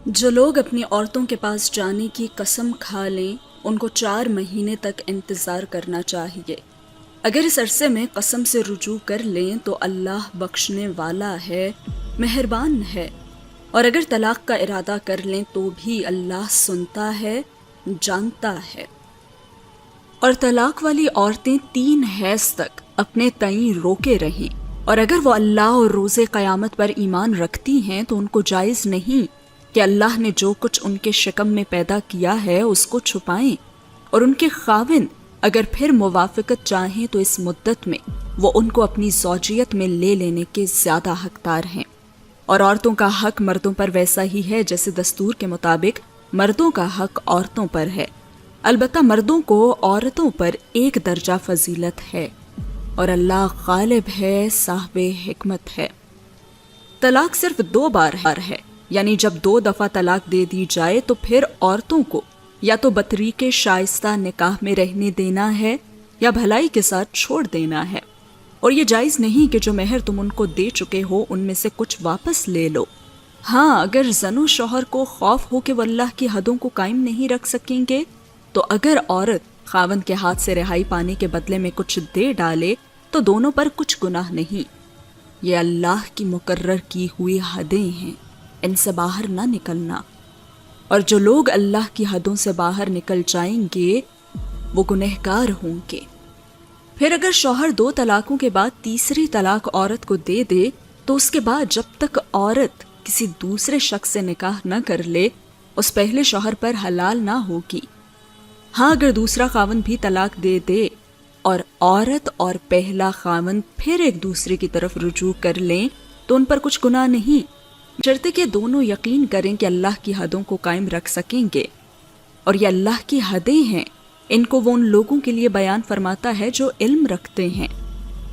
جو لوگ اپنی عورتوں کے پاس جانے کی قسم کھا لیں ان کو 4 مہینے تک انتظار کرنا چاہیے۔ اگر اس عرصے میں قسم سے رجوع کر لیں تو اللہ بخشنے والا ہے، مہربان ہے، اور اگر طلاق کا ارادہ کر لیں تو بھی اللہ سنتا ہے، جانتا ہے۔ اور طلاق والی عورتیں 3 حیض تک اپنے تئیں روکے رہیں، اور اگر وہ اللہ اور روز قیامت پر ایمان رکھتی ہیں تو ان کو جائز نہیں کہ اللہ نے جو کچھ ان کے شکم میں پیدا کیا ہے اس کو چھپائیں، اور ان کے خاوند اگر پھر موافقت چاہیں تو اس مدت میں وہ ان کو اپنی زوجیت میں لے لینے کے زیادہ حقدار ہیں۔ اور عورتوں کا حق مردوں پر ویسا ہی ہے جیسے دستور کے مطابق مردوں کا حق عورتوں پر ہے، البتہ مردوں کو عورتوں پر 1 درجہ فضیلت ہے، اور اللہ غالب ہے، صاحب حکمت ہے۔ طلاق صرف 2 بار ہے، یعنی جب 2 دفعہ طلاق دے دی جائے تو پھر عورتوں کو یا تو بطریق شائستہ نکاح میں رہنے دینا ہے یا بھلائی کے ساتھ چھوڑ دینا ہے، اور یہ جائز نہیں کہ جو مہر تم ان کو دے چکے ہو ان میں سے کچھ واپس لے لو۔ ہاں، اگر زن و شوہر کو خوف ہو کہ وہ اللہ کی حدوں کو قائم نہیں رکھ سکیں گے تو اگر عورت خاوند کے ہاتھ سے رہائی پانے کے بدلے میں کچھ دے ڈالے تو دونوں پر کچھ گناہ نہیں۔ یہ اللہ کی مقرر کی ہوئی حدیں ہیں، ان سے باہر نہ نکلنا، اور جو لوگ اللہ کی حدوں سے باہر نکل جائیں گے وہ گنہگار ہوں گے۔ پھر اگر شوہر 2 طلاقوں کے بعد تیسری طلاق عورت کو دے دے تو اس کے بعد جب تک عورت کسی دوسرے شخص سے نکاح نہ کر لے اس پہلے شوہر پر حلال نہ ہوگی۔ ہاں، اگر دوسرا خاوند بھی طلاق دے دے اور عورت اور پہلا خاوند پھر ایک دوسرے کی طرف رجوع کر لیں تو ان پر کچھ گناہ نہیں، شرط کہ دونوں یقین کریں کہ اللہ کی حدوں کو قائم رکھ سکیں گے، اور یہ اللہ کی حدیں ہیں، ان کو وہ ان لوگوں کے لیے بیان فرماتا ہے جو علم رکھتے ہیں۔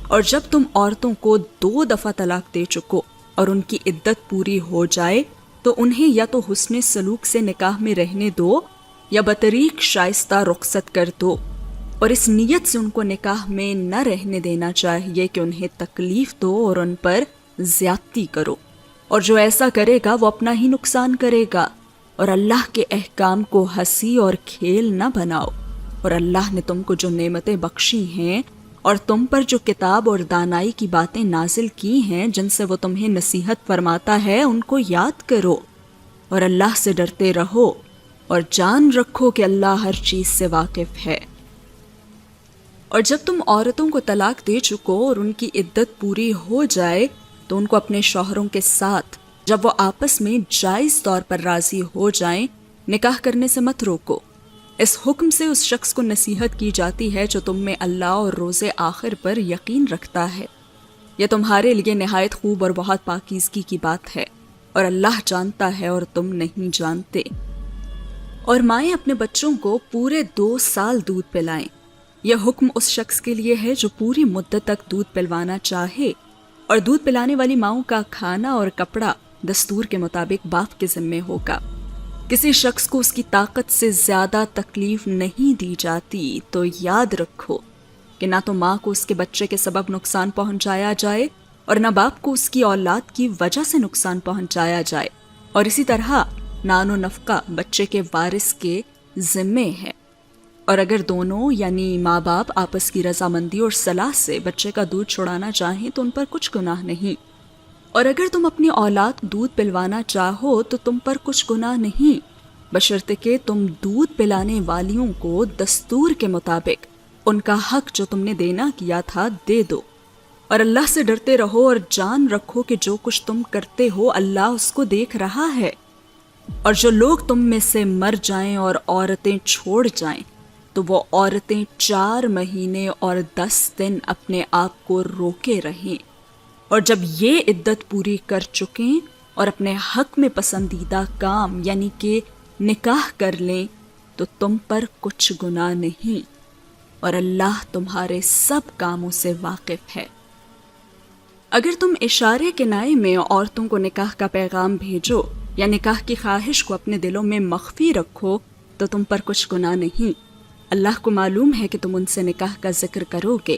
اور جب تم عورتوں کو 2 دفعہ طلاق دے چکو اور ان کی عدت پوری ہو جائے تو انہیں یا تو حسن سلوک سے نکاح میں رہنے دو یا بطریق شائستہ رخصت کر دو، اور اس نیت سے ان کو نکاح میں نہ رہنے دینا چاہیے کہ انہیں تکلیف دو اور ان پر زیادتی کرو، اور جو ایسا کرے گا وہ اپنا ہی نقصان کرے گا، اور اللہ کے احکام کو ہنسی اور کھیل نہ بناؤ۔ اور اللہ نے تم کو جو نعمتیں بخشی ہیں اور تم پر جو کتاب اور دانائی کی باتیں نازل کی ہیں جن سے وہ تمہیں نصیحت فرماتا ہے ان کو یاد کرو، اور اللہ سے ڈرتے رہو، اور جان رکھو کہ اللہ ہر چیز سے واقف ہے۔ اور جب تم عورتوں کو طلاق دے چکو اور ان کی عدت پوری ہو جائے تو ان کو اپنے شوہروں کے ساتھ جب وہ آپس میں جائز طور پر راضی ہو جائیں نکاح کرنے سے مت روکو۔ اس حکم سے اس شخص کو نصیحت کی جاتی ہے جو تم میں اللہ اور روز آخر پر یقین رکھتا ہے۔ یہ تمہارے لیے نہایت خوب اور بہت پاکیزگی کی بات ہے، اور اللہ جانتا ہے اور تم نہیں جانتے۔ اور مائیں اپنے بچوں کو پورے 2 سال دودھ پلائیں۔ یہ حکم اس شخص کے لیے ہے جو پوری مدت تک دودھ پلوانا چاہے، اور دودھ پلانے والی ماؤں کا کھانا اور کپڑا دستور کے مطابق باپ کے ذمے ہوگا۔ کسی شخص کو اس کی طاقت سے زیادہ تکلیف نہیں دی جاتی تو یاد رکھو کہ نہ تو ماں کو اس کے بچے کے سبب نقصان پہنچایا جائے اور نہ باپ کو اس کی اولاد کی وجہ سے نقصان پہنچایا جائے، اور اسی طرح نان و نفقہ بچے کے وارث کے ذمے ہے۔ اور اگر دونوں یعنی ماں باپ آپس کی رضامندی اور صلاح سے بچے کا دودھ چھڑانا چاہیں تو ان پر کچھ گناہ نہیں، اور اگر تم اپنی اولاد دودھ پلوانا چاہو تو تم پر کچھ گناہ نہیں، بشرطے کہ تم دودھ پلانے والیوں کو دستور کے مطابق ان کا حق جو تم نے دینا کیا تھا دے دو۔ اور اللہ سے ڈرتے رہو اور جان رکھو کہ جو کچھ تم کرتے ہو اللہ اس کو دیکھ رہا ہے۔ اور جو لوگ تم میں سے مر جائیں اور عورتیں چھوڑ جائیں تو وہ عورتیں 4 مہینے اور 10 دن اپنے آپ کو روکے رہیں، اور جب یہ عدت پوری کر چکیں اور اپنے حق میں پسندیدہ کام یعنی کہ نکاح کر لیں تو تم پر کچھ گناہ نہیں، اور اللہ تمہارے سب کاموں سے واقف ہے۔ اگر تم اشارے کنائے میں عورتوں کو نکاح کا پیغام بھیجو یا نکاح کی خواہش کو اپنے دلوں میں مخفی رکھو تو تم پر کچھ گناہ نہیں، اللہ کو معلوم ہے کہ تم ان سے نکاح کا ذکر کرو گے،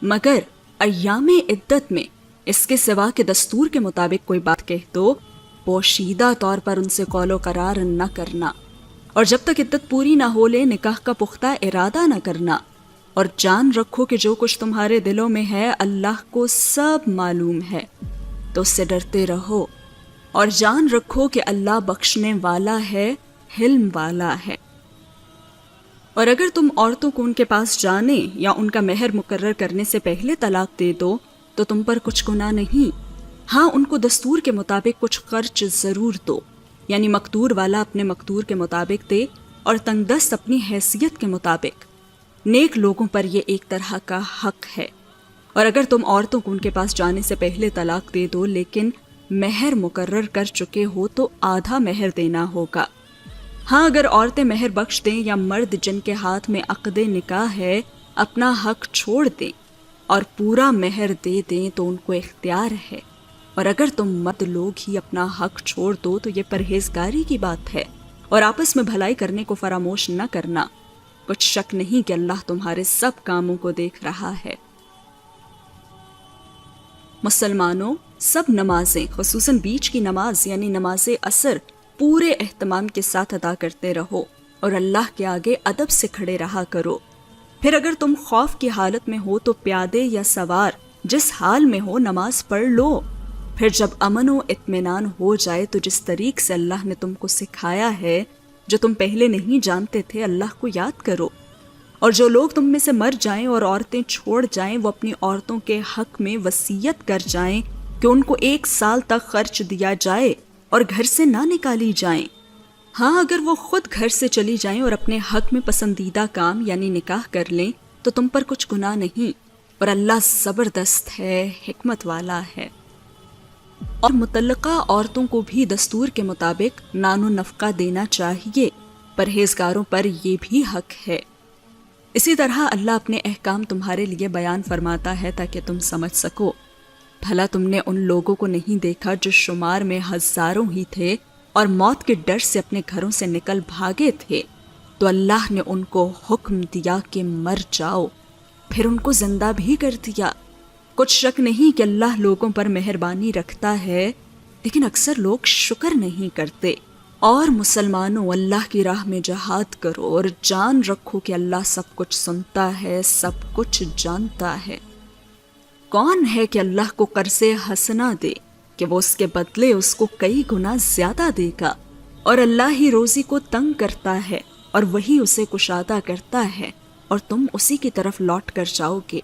مگر ایام عدت میں اس کے سوا کہ دستور کے مطابق کوئی بات کہہ دو پوشیدہ طور پر ان سے قول و قرار نہ کرنا، اور جب تک عدت پوری نہ ہو لے نکاح کا پختہ ارادہ نہ کرنا، اور جان رکھو کہ جو کچھ تمہارے دلوں میں ہے اللہ کو سب معلوم ہے، تو اس سے ڈرتے رہو، اور جان رکھو کہ اللہ بخشنے والا ہے، حلم والا ہے۔ اور اگر تم عورتوں کو ان کے پاس جانے یا ان کا مہر مقرر کرنے سے پہلے طلاق دے دو تو تم پر کچھ گناہ نہیں، ہاں ان کو دستور کے مطابق کچھ خرچ ضرور دو، یعنی مقدور والا اپنے مقدور کے مطابق دے اور تنگ دست اپنی حیثیت کے مطابق۔ نیک لوگوں پر یہ ایک طرح کا حق ہے۔ اور اگر تم عورتوں کو ان کے پاس جانے سے پہلے طلاق دے دو لیکن مہر مقرر کر چکے ہو تو آدھا مہر دینا ہوگا۔ ہاں اگر عورتیں مہر بخش دیں یا مرد جن کے ہاتھ میں عقد نکاح ہے اپنا حق چھوڑ دیں اور پورا مہر دے دیں تو ان کو اختیار ہے، اور اگر تم مرد لوگ ہی اپنا حق چھوڑ دو تو یہ پرہیزگاری کی بات ہے اور آپس میں بھلائی کرنے کو فراموش نہ کرنا۔ کچھ شک نہیں کہ اللہ تمہارے سب کاموں کو دیکھ رہا ہے۔ مسلمانوں، سب نمازیں خصوصاً بیچ کی نماز یعنی نماز عصر پورے اہتمام کے ساتھ ادا کرتے رہو اور اللہ کے آگے ادب سے کھڑے رہا کرو۔ پھر اگر تم خوف کی حالت میں ہو تو پیادے یا سوار جس حال میں ہو نماز پڑھ لو۔ پھر جب امن و اطمینان ہو جائے تو جس طریق سے اللہ نے تم کو سکھایا ہے جو تم پہلے نہیں جانتے تھے اللہ کو یاد کرو۔ اور جو لوگ تم میں سے مر جائیں اور عورتیں چھوڑ جائیں وہ اپنی عورتوں کے حق میں وصیت کر جائیں کہ ان کو 1 سال تک خرچ دیا جائے اور گھر سے نہ نکالی جائیں۔ ہاں اگر وہ خود گھر سے چلی جائیں اور اپنے حق میں پسندیدہ کام یعنی نکاح کر لیں تو تم پر کچھ گناہ نہیں، اور اللہ زبردست ہے، حکمت والا ہے۔ اور مطلقہ عورتوں کو بھی دستور کے مطابق نان و نفقہ دینا چاہیے، پرہیزگاروں پر یہ بھی حق ہے۔ اسی طرح اللہ اپنے احکام تمہارے لیے بیان فرماتا ہے تاکہ تم سمجھ سکو۔ بھلا تم نے ان لوگوں کو نہیں دیکھا جو شمار میں ہزاروں ہی تھے اور موت کے ڈر سے اپنے گھروں سے نکل بھاگے تھے، تو اللہ نے ان کو حکم دیا کہ مر جاؤ، پھر ان کو زندہ بھی کر دیا۔ کچھ شک نہیں کہ اللہ لوگوں پر مہربانی رکھتا ہے، لیکن اکثر لوگ شکر نہیں کرتے۔ اور مسلمانوں، اللہ کی راہ میں جہاد کرو اور جان رکھو کہ اللہ سب کچھ سنتا ہے، سب کچھ جانتا ہے۔ کون ہے کہ اللہ کو قرض حسنہ دے کہ وہ اس کے بدلے اس کو کئی گنا زیادہ دے گا، اور اللہ ہی روزی کو تنگ کرتا ہے اور وہی اسے کشادہ کرتا ہے، اور تم اسی کی طرف لوٹ کر جاؤ گے۔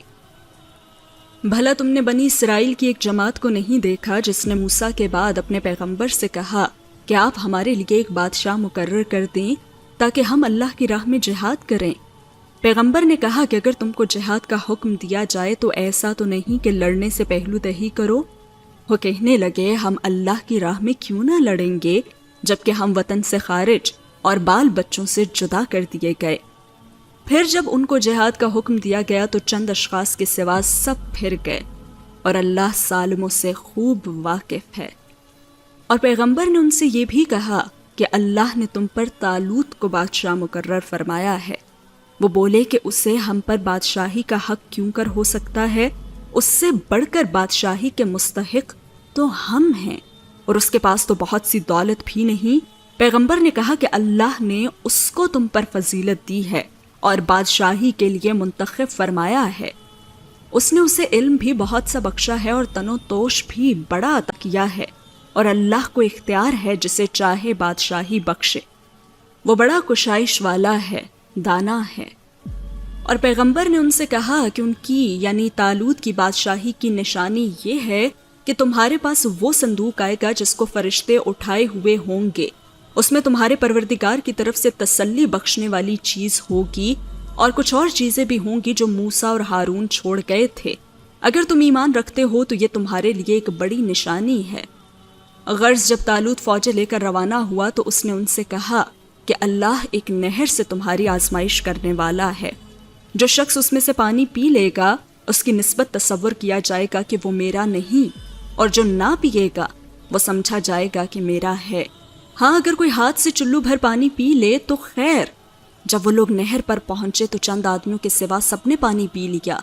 بھلا تم نے بنی اسرائیل کی ایک جماعت کو نہیں دیکھا جس نے موسیٰ کے بعد اپنے پیغمبر سے کہا کہ آپ ہمارے لیے ایک بادشاہ مقرر کر دیں تاکہ ہم اللہ کی راہ میں جہاد کریں۔ پیغمبر نے کہا کہ اگر تم کو جہاد کا حکم دیا جائے تو ایسا تو نہیں کہ لڑنے سے پہلو دہی کرو۔ وہ کہنے لگے ہم اللہ کی راہ میں کیوں نہ لڑیں گے جبکہ ہم وطن سے خارج اور بال بچوں سے جدا کر دیے گئے۔ پھر جب ان کو جہاد کا حکم دیا گیا تو چند اشخاص کے سوا سب پھر گئے، اور اللہ ظالموں سے خوب واقف ہے۔ اور پیغمبر نے ان سے یہ بھی کہا کہ اللہ نے تم پر طالوت کو بادشاہ مقرر فرمایا ہے۔ وہ بولے کہ اسے ہم پر بادشاہی کا حق کیوں کر ہو سکتا ہے، اس سے بڑھ کر بادشاہی کے مستحق تو ہم ہیں، اور اس کے پاس تو بہت سی دولت بھی نہیں۔ پیغمبر نے کہا کہ اللہ نے اس کو تم پر فضیلت دی ہے اور بادشاہی کے لیے منتخب فرمایا ہے۔ اس نے اسے علم بھی بہت سا بخشا ہے اور تن و توش بھی بڑا عطا کیا ہے، اور اللہ کو اختیار ہے جسے چاہے بادشاہی بخشے۔ وہ بڑا کشائش والا ہے، دانا ہے۔ اور پیغمبر نے ان سے کہا کہ ان کی یعنی طالوت کی بادشاہی کی نشانی یہ ہے کہ تمہارے پاس وہ صندوق آئے گا جس کو فرشتے اٹھائے ہوئے ہوں گے، اس میں تمہارے پروردگار کی طرف سے تسلی بخشنے والی چیز ہوگی، اور کچھ اور چیزیں بھی ہوں گی جو موسیٰ اور ہارون چھوڑ گئے تھے۔ اگر تم ایمان رکھتے ہو تو یہ تمہارے لیے ایک بڑی نشانی ہے۔ غرض جب طالوت فوجیں لے کر روانہ ہوا تو اس نے ان سے کہا کہ اللہ ایک نہر سے تمہاری آزمائش کرنے والا ہے، جو شخص اس میں سے پانی پی لے گا اس کی نسبت تصور کیا جائے گا کہ وہ میرا نہیں، اور جو نہ پیے گا وہ سمجھا جائے گا کہ میرا ہے۔ ہاں اگر کوئی ہاتھ سے چلو بھر پانی پی لے تو خیر۔ جب وہ لوگ نہر پر پہنچے تو چند آدمیوں کے سوا سب نے پانی پی لیا۔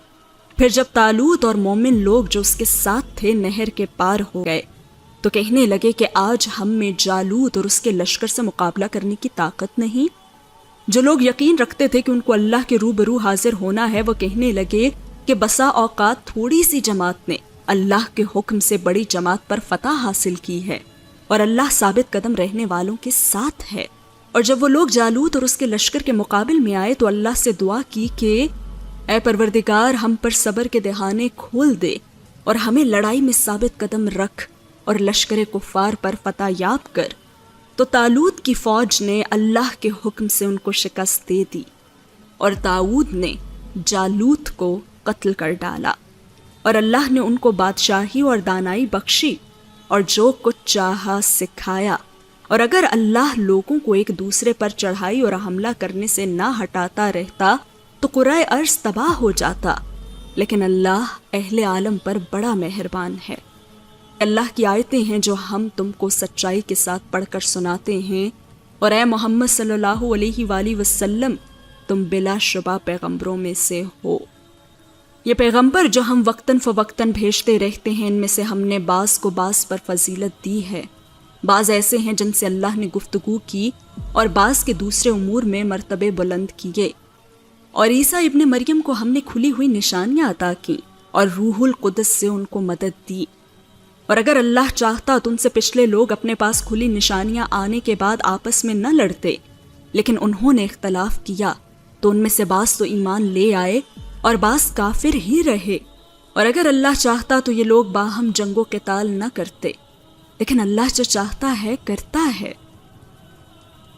پھر جب طالوت اور مومن لوگ جو اس کے ساتھ تھے نہر کے پار ہو گئے تو کہنے لگے کہ آج ہم میں جالوت اور اس کے لشکر سے مقابلہ کرنے کی طاقت نہیں۔ جو لوگ یقین رکھتے تھے کہ ان کو اللہ کے روبرو حاضر ہونا ہے، وہ کہنے لگے کہ بسا اوقات تھوڑی سی جماعت نے اللہ کے حکم سے بڑی جماعت پر فتح حاصل کی ہے، اور اللہ ثابت قدم رہنے والوں کے ساتھ ہے۔ اور جب وہ لوگ جالوت اور اس کے لشکر کے مقابل میں آئے تو اللہ سے دعا کی کہ اے پروردگار، ہم پر صبر کے دہانے کھول دے اور ہمیں لڑائی میں ثابت قدم رکھ اور لشکر کفار پر فتح یاب کر۔ تو طالوت کی فوج نے اللہ کے حکم سے ان کو شکست دے دی، اور داؤد نے جالوت کو قتل کر ڈالا، اور اللہ نے ان کو بادشاہی اور دانائی بخشی اور جو کچھ چاہا سکھایا۔ اور اگر اللہ لوگوں کو ایک دوسرے پر چڑھائی اور حملہ کرنے سے نہ ہٹاتا رہتا تو قرۂ ارض تباہ ہو جاتا، لیکن اللہ اہل عالم پر بڑا مہربان ہے۔ اللہ کی آیتیں ہیں جو ہم تم کو سچائی کے ساتھ پڑھ کر سناتے ہیں، اور اے محمد صلی اللہ علیہ وآلہ وسلم، تم بلا شبہ پیغمبروں میں سے ہو۔ یہ پیغمبر جو ہم وقتاً فوقتاً بھیجتے رہتے ہیں، ان میں سے ہم نے بعض کو بعض پر فضیلت دی ہے۔ بعض ایسے ہیں جن سے اللہ نے گفتگو کی، اور بعض کے دوسرے امور میں مرتبے بلند کیے۔ اور عیسیٰ ابن مریم کو ہم نے کھلی ہوئی نشانیاں عطا کی اور روح القدس سے ان کو مدد دی۔ اور اگر اللہ چاہتا تو ان سے پچھلے لوگ اپنے پاس کھلی نشانیاں آنے کے بعد آپس میں نہ لڑتے، لیکن انہوں نے اختلاف کیا تو ان میں سے بعض تو ایمان لے آئے اور بعض کافر ہی رہے۔ اور اگر اللہ چاہتا تو یہ لوگ باہم جنگ و قتال نہ کرتے، لیکن اللہ جو چاہتا ہے کرتا ہے۔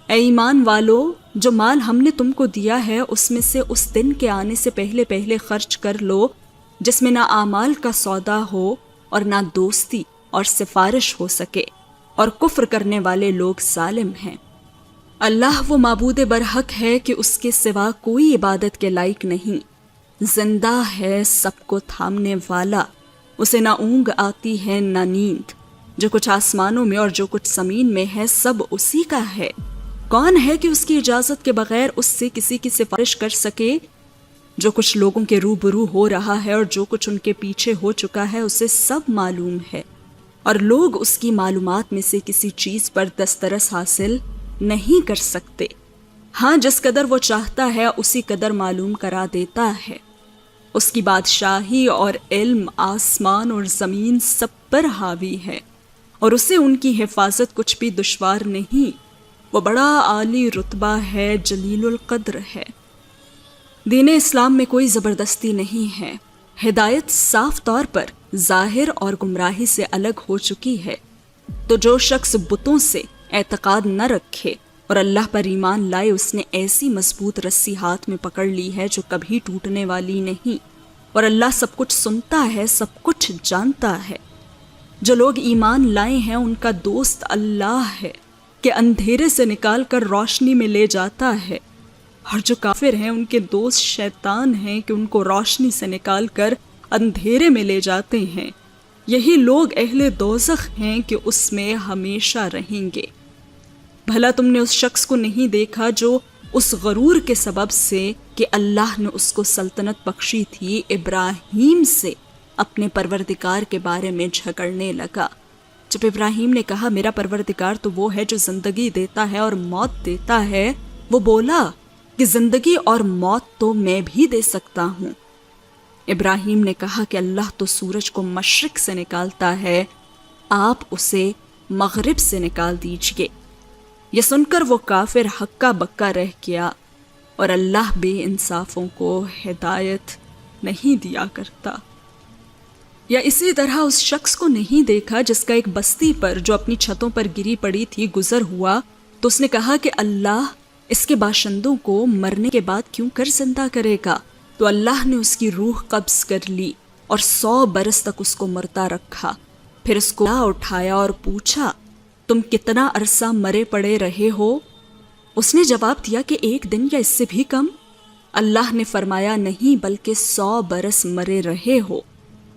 اے ایمان والو، جو مال ہم نے تم کو دیا ہے اس میں سے اس دن کے آنے سے پہلے پہلے خرچ کر لو، جس میں نہ اعمال کا سودا ہو اور نہ دوستی اور سفارش ہو سکے، اور کفر کرنے والے لوگ ظالم ہیں۔ اللہ وہ معبود برحق ہے کہ اس کے سوا کوئی عبادت کے لائق نہیں، زندہ ہے، سب کو تھامنے والا، اسے نہ اونگ آتی ہے نہ نیند۔ جو کچھ آسمانوں میں اور جو کچھ زمین میں ہے سب اسی کا ہے۔ کون ہے کہ اس کی اجازت کے بغیر اس سے کسی کی سفارش کر سکے؟ جو کچھ لوگوں کے روبرو ہو رہا ہے اور جو کچھ ان کے پیچھے ہو چکا ہے اسے سب معلوم ہے، اور لوگ اس کی معلومات میں سے کسی چیز پر دسترس حاصل نہیں کر سکتے۔ ہاں، جس قدر وہ چاہتا ہے اسی قدر معلوم کرا دیتا ہے۔ اس کی بادشاہی اور علم آسمان اور زمین سب پر حاوی ہے، اور اسے ان کی حفاظت کچھ بھی دشوار نہیں۔ وہ بڑا عالی رتبہ ہے، جلیل القدر ہے۔ دین اسلام میں کوئی زبردستی نہیں ہے۔ ہدایت صاف طور پر ظاہر اور گمراہی سے الگ ہو چکی ہے۔ تو جو شخص بتوں سے اعتقاد نہ رکھے اور اللہ پر ایمان لائے، اس نے ایسی مضبوط رسی ہاتھ میں پکڑ لی ہے جو کبھی ٹوٹنے والی نہیں، اور اللہ سب کچھ سنتا ہے، سب کچھ جانتا ہے۔ جو لوگ ایمان لائے ہیں ان کا دوست اللہ ہے کہ اندھیرے سے نکال کر روشنی میں لے جاتا ہے، اور جو کافر ہیں ان کے دوست شیطان ہیں کہ ان کو روشنی سے نکال کر اندھیرے میں لے جاتے ہیں۔ یہی لوگ اہل دوزخ ہیں کہ اس میں ہمیشہ رہیں گے۔ بھلا تم نے اس شخص کو نہیں دیکھا جو اس غرور کے سبب سے کہ اللہ نے اس کو سلطنت بخشی تھی، ابراہیم سے اپنے پروردگار کے بارے میں جھگڑنے لگا؟ جب ابراہیم نے کہا میرا پروردگار تو وہ ہے جو زندگی دیتا ہے اور موت دیتا ہے، وہ بولا کہ زندگی اور موت تو میں بھی دے سکتا ہوں۔ ابراہیم نے کہا کہ اللہ تو سورج کو مشرق سے نکالتا ہے، آپ اسے مغرب سے نکال دیجئے۔ یہ سن کر وہ کافر ہکا بکا رہ گیا، اور اللہ بے انصافوں کو ہدایت نہیں دیا کرتا۔ یا اسی طرح اس شخص کو نہیں دیکھا جس کا ایک بستی پر جو اپنی چھتوں پر گری پڑی تھی گزر ہوا، تو اس نے کہا کہ اللہ اس کے باشندوں کو مرنے کے بعد کیوں کر زندہ کرے گا؟ تو اللہ نے اس کی روح قبض کر لی اور 100 برس تک اس کو مرتا رکھا۔ پھر اس کو اٹھایا اور پوچھا تم کتنا عرصہ مرے پڑے رہے ہو؟ اس نے جواب دیا کہ 1 دن یا اس سے بھی کم۔ اللہ نے فرمایا نہیں بلکہ 100 برس مرے رہے ہو،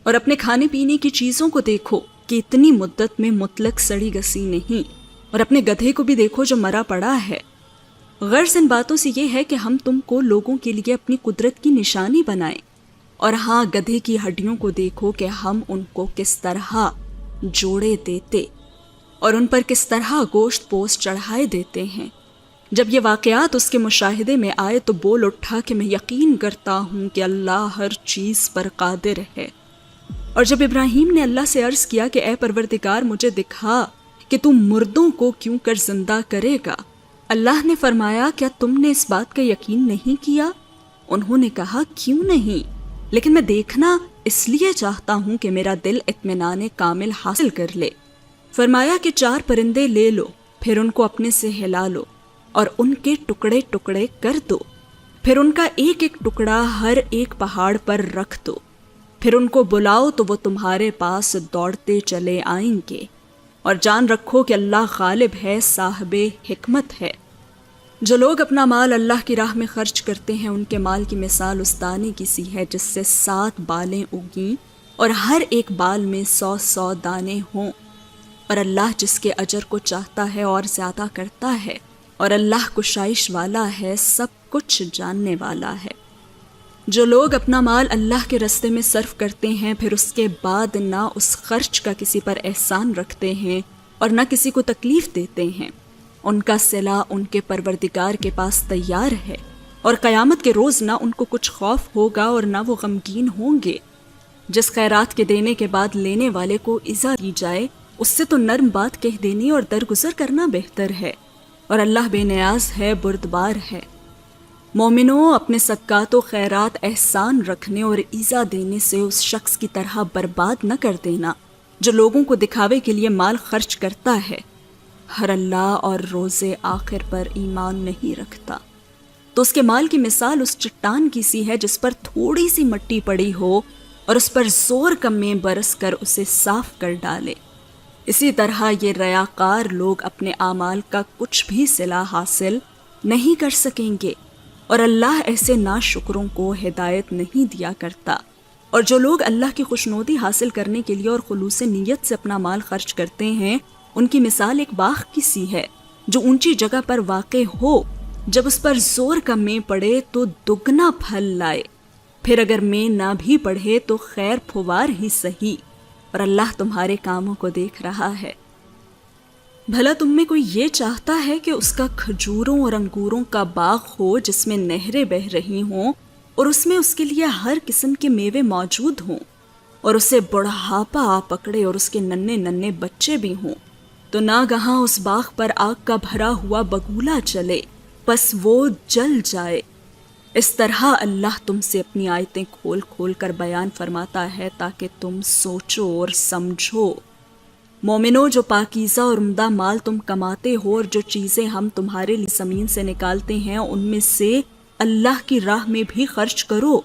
اور اپنے کھانے پینے کی چیزوں کو دیکھو کہ اتنی مدت میں مطلق سڑی گسی نہیں، اور اپنے گدھے کو بھی دیکھو جو مرا پڑا ہے۔ غرض ان باتوں سے یہ ہے کہ ہم تم کو لوگوں کے لیے اپنی قدرت کی نشانی بنائیں، اور ہاں گدھے کی ہڈیوں کو دیکھو کہ ہم ان کو کس طرح جوڑے دیتے اور ان پر کس طرح گوشت پوست چڑھائے دیتے ہیں۔ جب یہ واقعات اس کے مشاہدے میں آئے تو بول اٹھا کہ میں یقین کرتا ہوں کہ اللہ ہر چیز پر قادر ہے۔ اور جب ابراہیم نے اللہ سے عرض کیا کہ اے پروردگار مجھے دکھا کہ تم مردوں کو کیوں کر زندہ کرے گا، اللہ نے فرمایا کیا تم نے اس بات کا یقین نہیں کیا؟ انہوں نے کہا کیوں نہیں، لیکن میں دیکھنا اس لیے چاہتا ہوں کہ میرا دل اطمینان کامل حاصل کر لے۔ فرمایا کہ 4 پرندے لے لو، پھر ان کو اپنے سے ہلا لو اور ان کے ٹکڑے ٹکڑے کر دو، پھر ان کا ایک ایک ٹکڑا ہر ایک پہاڑ پر رکھ دو، پھر ان کو بلاؤ تو وہ تمہارے پاس دوڑتے چلے آئیں گے، اور جان رکھو کہ اللہ غالب ہے، صاحب حکمت ہے۔ جو لوگ اپنا مال اللہ کی راہ میں خرچ کرتے ہیں ان کے مال کی مثال اس دانے کی سی ہے جس سے 7 بالیں اگیں اور ہر ایک بال میں 100 دانے ہوں، اور اللہ جس کے اجر کو چاہتا ہے اور زیادہ کرتا ہے، اور اللہ کشائش والا ہے، سب کچھ جاننے والا ہے۔ جو لوگ اپنا مال اللہ کے راستے میں صرف کرتے ہیں پھر اس کے بعد نہ اس خرچ کا کسی پر احسان رکھتے ہیں اور نہ کسی کو تکلیف دیتے ہیں، ان کا صلہ ان کے پروردگار کے پاس تیار ہے، اور قیامت کے روز نہ ان کو کچھ خوف ہوگا اور نہ وہ غمگین ہوں گے۔ جس خیرات کے دینے کے بعد لینے والے کو ایذا دی جائے اس سے تو نرم بات کہہ دینی اور درگزر کرنا بہتر ہے، اور اللہ بے نیاز ہے، بردبار ہے۔ مومنوں، اپنے صدقات و خیرات احسان رکھنے اور ایذا دینے سے اس شخص کی طرح برباد نہ کر دینا جو لوگوں کو دکھاوے کے لیے مال خرچ کرتا ہے، ہر اللہ اور روز آخر پر ایمان نہیں رکھتا۔ تو اس کے مال کی مثال اس چٹان کی سی ہے جس پر تھوڑی سی مٹی پڑی ہو اور اس پر زور کمیں برس کر اسے صاف کر ڈالے۔ اسی طرح یہ ریاکار لوگ اپنے اعمال کا کچھ بھی صلہ حاصل نہیں کر سکیں گے، اور اللہ ایسے ناشکروں کو ہدایت نہیں دیا کرتا۔ اور جو لوگ اللہ کی خوشنودی حاصل کرنے کے لیے اور خلوص نیت سے اپنا مال خرچ کرتے ہیں ان کی مثال ایک باغ کی سی ہے جو اونچی جگہ پر واقع ہو، جب اس پر زور کا مے پڑے تو دگنا پھل لائے، پھر اگر مے نہ بھی پڑھے تو خیر پھوار ہی سہی، اور اللہ تمہارے کاموں کو دیکھ رہا ہے۔ بھلا تم میں کوئی یہ چاہتا ہے کہ اس کا کھجوروں اور انگوروں کا باغ ہو جس میں نہریں بہہ رہی ہوں اور اس میں اس کے لیے ہر قسم کے میوے موجود ہوں، اور اسے بڑھاپا آ پکڑے اور اس کے ننھے ننھے بچے بھی ہوں، تو ناگہاں اس باغ پر آگ کا بھرا ہوا بگولا چلے، پس وہ جل جائے۔ اس طرح اللہ تم سے اپنی آیتیں کھول کھول کر بیان فرماتا ہے تاکہ تم سوچو اور سمجھو۔ مومنوں، جو پاکیزہ اور عمدہ مال تم کماتے ہو اور جو چیزیں ہم تمہارے لیے زمین سے نکالتے ہیں ان میں سے اللہ کی راہ میں بھی خرچ کرو،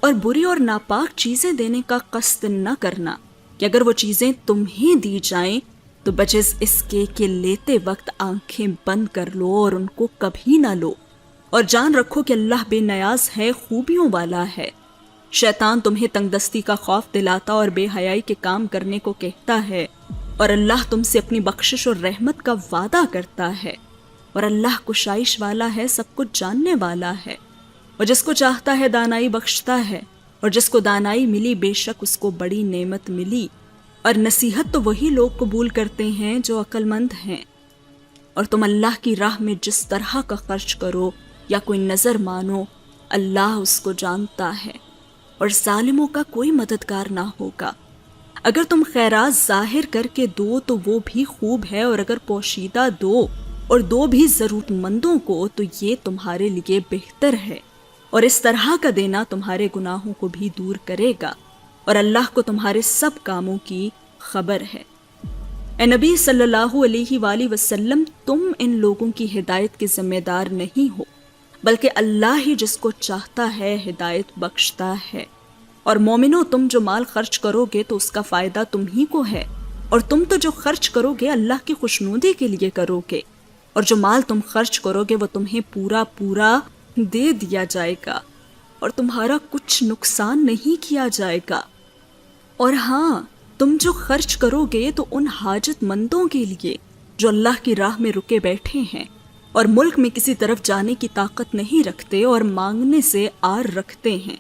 اور بری اور ناپاک چیزیں دینے کا قصد نہ کرنا کہ اگر وہ چیزیں تمہیں دی جائیں تو بجز اس کے کہ لیتے وقت آنکھیں بند کر لو اور ان کو کبھی نہ لو، اور جان رکھو کہ اللہ بے نیاز ہے، خوبیوں والا ہے۔ شیطان تمہیں تنگ دستی کا خوف دلاتا اور بے حیائی کے کام کرنے کو کہتا ہے، اور اللہ تم سے اپنی بخشش اور رحمت کا وعدہ کرتا ہے، اور اللہ کشائش والا ہے، سب کچھ جاننے والا ہے، اور جس کو چاہتا ہے دانائی بخشتا ہے، اور جس کو دانائی ملی بے شک اس کو بڑی نعمت ملی، اور نصیحت تو وہی لوگ قبول کرتے ہیں جو عقل مند ہیں۔ اور تم اللہ کی راہ میں جس طرح کا خرچ کرو یا کوئی نظر مانو، اللہ اس کو جانتا ہے، اور ظالموں کا کوئی مددگار نہ ہوگا۔ اگر تم خیرات ظاہر کر کے دو تو وہ بھی خوب ہے، اور اگر پوشیدہ دو اور دو بھی ضرورت مندوں کو تو یہ تمہارے لیے بہتر ہے، اور اس طرح کا دینا تمہارے گناہوں کو بھی دور کرے گا، اور اللہ کو تمہارے سب کاموں کی خبر ہے۔ اے نبی صلی اللہ علیہ وآلہ وسلم، تم ان لوگوں کی ہدایت کے ذمہ دار نہیں ہو، بلکہ اللہ ہی جس کو چاہتا ہے ہدایت بخشتا ہے۔ اور مومنو، تم جو مال خرچ کرو گے تو اس کا فائدہ تم ہی کو ہے، اور تم تو جو خرچ کرو گے اللہ کی خوشنودی کے لیے کرو گے، اور جو مال تم خرچ کرو گے وہ تمہیں پورا پورا دے دیا جائے گا، اور تمہارا کچھ نقصان نہیں کیا جائے گا۔ اور ہاں، تم جو خرچ کرو گے تو ان حاجت مندوں کے لیے جو اللہ کی راہ میں رکے بیٹھے ہیں اور ملک میں کسی طرف جانے کی طاقت نہیں رکھتے اور مانگنے سے آر رکھتے ہیں،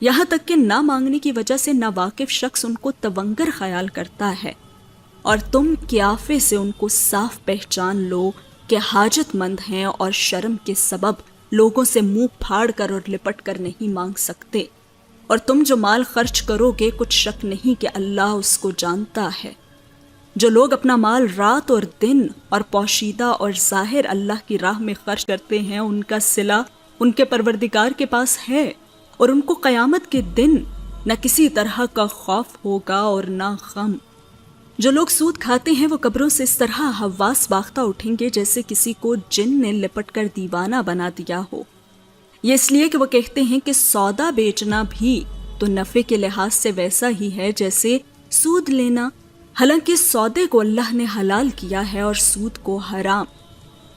یہاں تک کہ نہ مانگنے کی وجہ سے ناواقف شخص ان کو تونگر خیال کرتا ہے، اور تم قیافے سے ان کو صاف پہچان لو کہ حاجت مند ہیں اور شرم کے سبب لوگوں سے منہ پھاڑ کر اور لپٹ کر نہیں مانگ سکتے. اور تم جو مال خرچ کرو گے کچھ شک نہیں کہ اللہ اس کو جانتا ہے. جو لوگ اپنا مال رات اور دن اور پوشیدہ اور ظاہر اللہ کی راہ میں خرچ کرتے ہیں ان کا صلہ ان کے پروردگار کے پاس ہے، اور ان کو قیامت کے دن نہ کسی طرح کا خوف ہوگا اور نہ غم. جو لوگ سود کھاتے ہیں وہ قبروں سے اس طرح حواس باختہ اٹھیں گے جیسے کسی کو جن نے لپٹ کر دیوانہ بنا دیا ہو. یہ اس لیے کہ وہ کہتے ہیں کہ سودا بیچنا بھی تو نفع کے لحاظ سے ویسا ہی ہے جیسے سود لینا، حالانکہ سودے کو اللہ نے حلال کیا ہے اور سود کو حرام.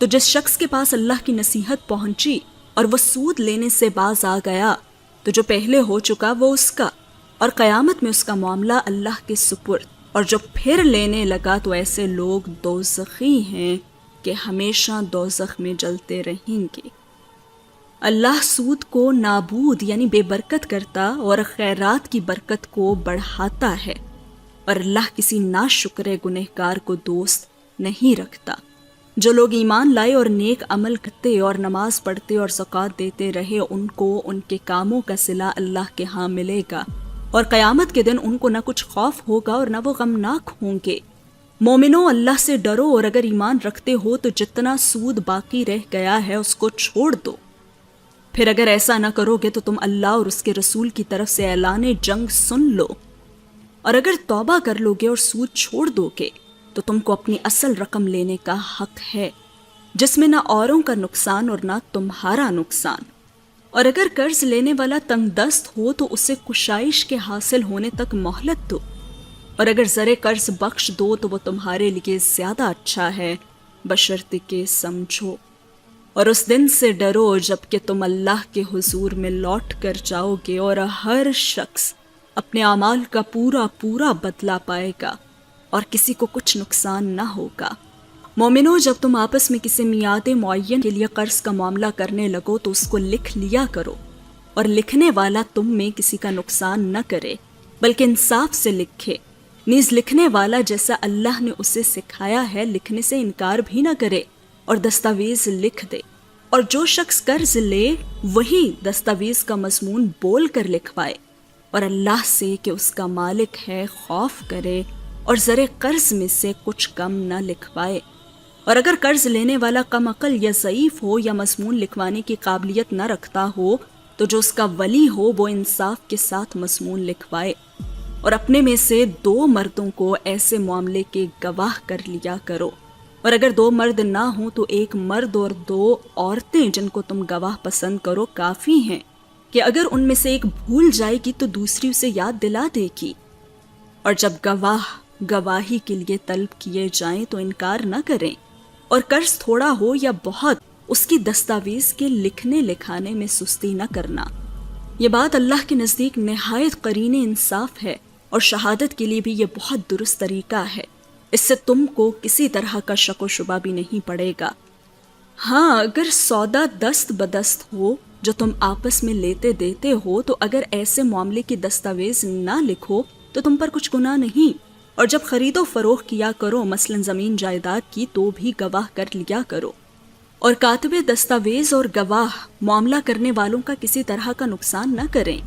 تو جس شخص کے پاس اللہ کی نصیحت پہنچی اور وہ سود لینے سے باز آ گیا تو جو پہلے ہو چکا وہ اس کا، اور قیامت میں اس کا معاملہ اللہ کے سپرد. اور جو پھر لینے لگا تو ایسے لوگ دوزخی ہیں کہ ہمیشہ دوزخ میں جلتے رہیں گے. اللہ سود کو نابود یعنی بے برکت کرتا اور خیرات کی برکت کو بڑھاتا ہے، اور اللہ کسی ناشکر گنہگار کو دوست نہیں رکھتا. جو لوگ ایمان لائے اور نیک عمل کرتے اور نماز پڑھتے اور زکوٰۃ دیتے رہے ان کو ان کے کاموں کا صلہ اللہ کے ہاں ملے گا، اور قیامت کے دن ان کو نہ کچھ خوف ہوگا اور نہ وہ غمناک ہوں گے. مومنوں اللہ سے ڈرو، اور اگر ایمان رکھتے ہو تو جتنا سود باقی رہ گیا ہے اس کو چھوڑ دو. پھر اگر ایسا نہ کرو گے تو تم اللہ اور اس کے رسول کی طرف سے اعلان جنگ سن لو، اور اگر توبہ کر لو گے اور سود چھوڑ دو گے تو تم کو اپنی اصل رقم لینے کا حق ہے، جس میں نہ اوروں کا نقصان اور نہ تمہارا نقصان. اور اگر قرض لینے والا تنگ دست ہو تو اسے کشائش کے حاصل ہونے تک مہلت دو، اور اگر زر قرض بخش دو تو وہ تمہارے لیے زیادہ اچھا ہے، بشرطے کہ سمجھو. اور اس دن سے ڈرو جب کہ تم اللہ کے حضور میں لوٹ کر جاؤ گے اور ہر شخص اپنے اعمال کا پورا پورا بدلہ پائے گا اور کسی کو کچھ نقصان نہ ہوگا. مومنوں جب تم آپس میں کسی میعاد معین کے لیے قرض کا معاملہ کرنے لگو تو اس کو لکھ لیا کرو، اور لکھنے والا تم میں کسی کا نقصان نہ کرے بلکہ انصاف سے لکھے. نیز لکھنے والا جیسا اللہ نے اسے سکھایا ہے لکھنے سے انکار بھی نہ کرے اور دستاویز لکھ دے. اور جو شخص قرض لے وہی دستاویز کا مضمون بول کر لکھوائے، اور اللہ سے کہ اس کا مالک ہے خوف کرے اور زر قرض میں سے کچھ کم نہ لکھوائے. اور اگر قرض لینے والا کم عقل یا ضعیف ہو یا مضمون لکھوانے کی قابلیت نہ رکھتا ہو تو جو اس کا ولی ہو وہ انصاف کے ساتھ مضمون لکھوائے. اور اپنے میں سے 2 مردوں کو ایسے معاملے کے گواہ کر لیا کرو، اور اگر 2 مرد نہ ہوں تو 1 مرد اور 2 عورتیں جن کو تم گواہ پسند کرو کافی ہیں، کہ اگر ان میں سے ایک بھول جائے گی تو دوسری اسے یاد دلا دے گی. اور جب گواہ گواہی کے لیے طلب کیے جائیں تو انکار نہ کریں، اور قرض تھوڑا ہو یا بہت اس کی دستاویز کے لکھنے لکھانے میں سستی نہ کرنا. یہ بات اللہ کے نزدیک نہایت قرین انصاف ہے، اور شہادت کے لیے بھی یہ بہت درست طریقہ ہے. اس سے تم کو کسی طرح کا شک و شبہ بھی نہیں پڑے گا. ہاں اگر سودا دست بدست ہو جو تم آپس میں لیتے دیتے ہو تو اگر ایسے معاملے کی دستاویز نہ لکھو تو تم پر کچھ گناہ نہیں. اور جب خرید و فروخت کیا کرو مثلا زمین جائیداد کی تو بھی گواہ کر لیا کرو. اور کاتب دستاویز اور گواہ معاملہ کرنے والوں کا کسی طرح کا نقصان نہ کریں.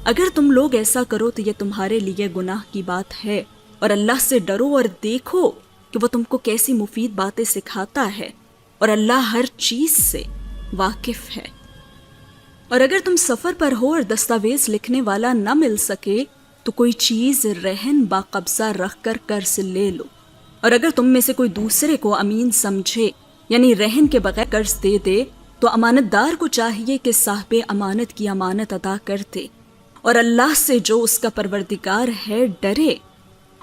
اگر تم لوگ ایسا کرو تو یہ تمہارے لیے گناہ کی بات ہے. اور اللہ سے ڈرو اور دیکھو کہ وہ تم کو کیسی مفید باتیں سکھاتا ہے، اور اللہ ہر چیز سے واقف ہے. اور اگر تم سفر پر ہو اور دستاویز لکھنے والا نہ مل سکے تو کوئی چیز رہن با قبضہ رکھ کر قرض لے لو. اور اگر تم میں سے کوئی دوسرے کو امین سمجھے یعنی رہن کے بغیر قرض دے دے تو امانت دار کو چاہیے کہ صاحب امانت کی امانت ادا کر دے. اور اللہ سے جو اس کا پروردگار ہے ڈرے.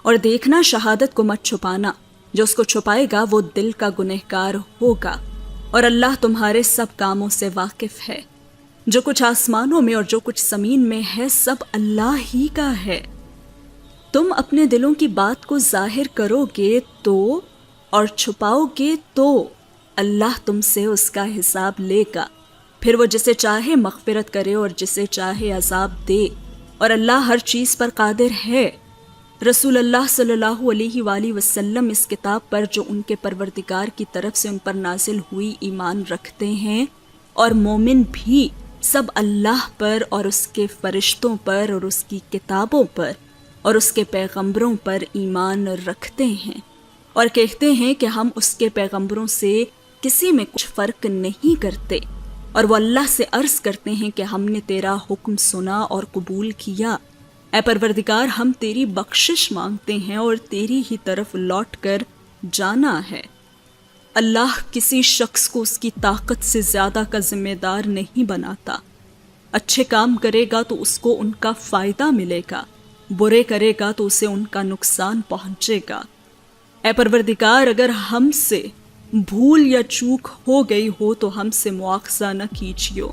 اور دیکھنا شہادت کو مت چھپانا، جو اس کو چھپائے گا وہ دل کا گنہگار ہوگا. اور اللہ تمہارے سب کاموں سے واقف ہے. جو کچھ آسمانوں میں اور جو کچھ زمین میں ہے سب اللہ ہی کا ہے. تم اپنے دلوں کی بات کو ظاہر کرو گے تو اور چھپاؤ گے تو اللہ تم سے اس کا حساب لے گا. پھر وہ جسے چاہے مغفرت کرے اور جسے چاہے عذاب دے. اور اللہ ہر چیز پر قادر ہے. رسول اللہ صلی اللہ علیہ وآلہ وسلم اس کتاب پر جو ان کے پروردگار کی طرف سے ان پر نازل ہوئی ایمان رکھتے ہیں، اور مومن بھی سب اللہ پر اور اس کے فرشتوں پر اور اس کی کتابوں پر اور اس کے پیغمبروں پر ایمان رکھتے ہیں، اور کہتے ہیں کہ ہم اس کے پیغمبروں سے کسی میں کچھ فرق نہیں کرتے، اور وہ اللہ سے عرض کرتے ہیں کہ ہم نے تیرا حکم سنا اور قبول کیا۔ اے پروردگار، ہم تیری بخشش مانگتے ہیں اور تیری ہی طرف لوٹ کر جانا ہے۔ اللہ کسی شخص کو اس کی طاقت سے زیادہ کا ذمہ دار نہیں بناتا۔ اچھے کام کرے گا تو اس کو ان کا فائدہ ملے گا، برے کرے گا تو اسے ان کا نقصان پہنچے گا۔ اے پروردگار، اگر ہم سے بھول یا چوک ہو گئی ہو تو ہم سے مواخذہ نہ کیجیو۔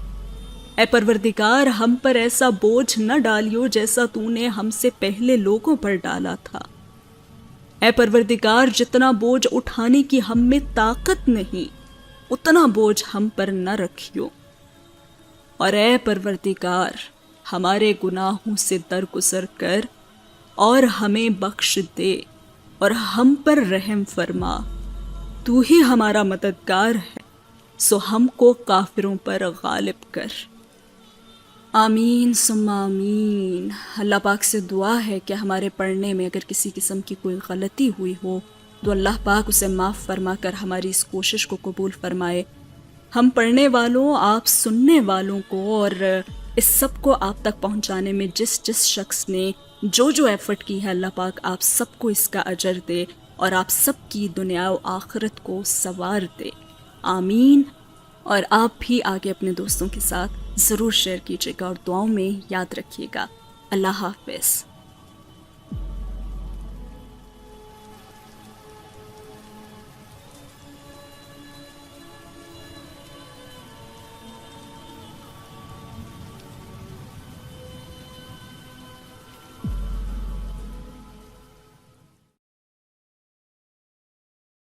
اے پروردگار، ہم پر ایسا بوجھ نہ ڈالیو جیسا تو نے ہم سے پہلے لوگوں پر ڈالا تھا۔ اے پروردگار، جتنا بوجھ اٹھانے کی ہم میں طاقت نہیں اتنا بوجھ ہم پر نہ رکھیو، اور اے پروردگار، ہمارے گناہوں سے درگزر کر اور ہمیں بخش دے اور ہم پر رحم فرما۔ تو ہی ہمارا مددگار ہے، سو ہم کو کافروں پر غالب کر۔ آمین ثم آمین۔ اللہ پاک سے دعا ہے کہ ہمارے پڑھنے میں اگر کسی قسم کی کوئی غلطی ہوئی ہو تو اللہ پاک اسے معاف فرما کر ہماری اس کوشش کو قبول فرمائے۔ ہم پڑھنے والوں، آپ سننے والوں کو اور اس سب کو آپ تک پہنچانے میں جس جس شخص نے جو ایفرٹ کی ہے، اللہ پاک آپ سب کو اس کا اجر دے اور آپ سب کی دنیا و آخرت کو سنوار دے۔ آمین۔ اور آپ بھی آگے اپنے دوستوں کے ساتھ ضرور شیئر کیجیے گا اور دعاؤں میں یاد رکھیے گا۔ اللہ حافظ۔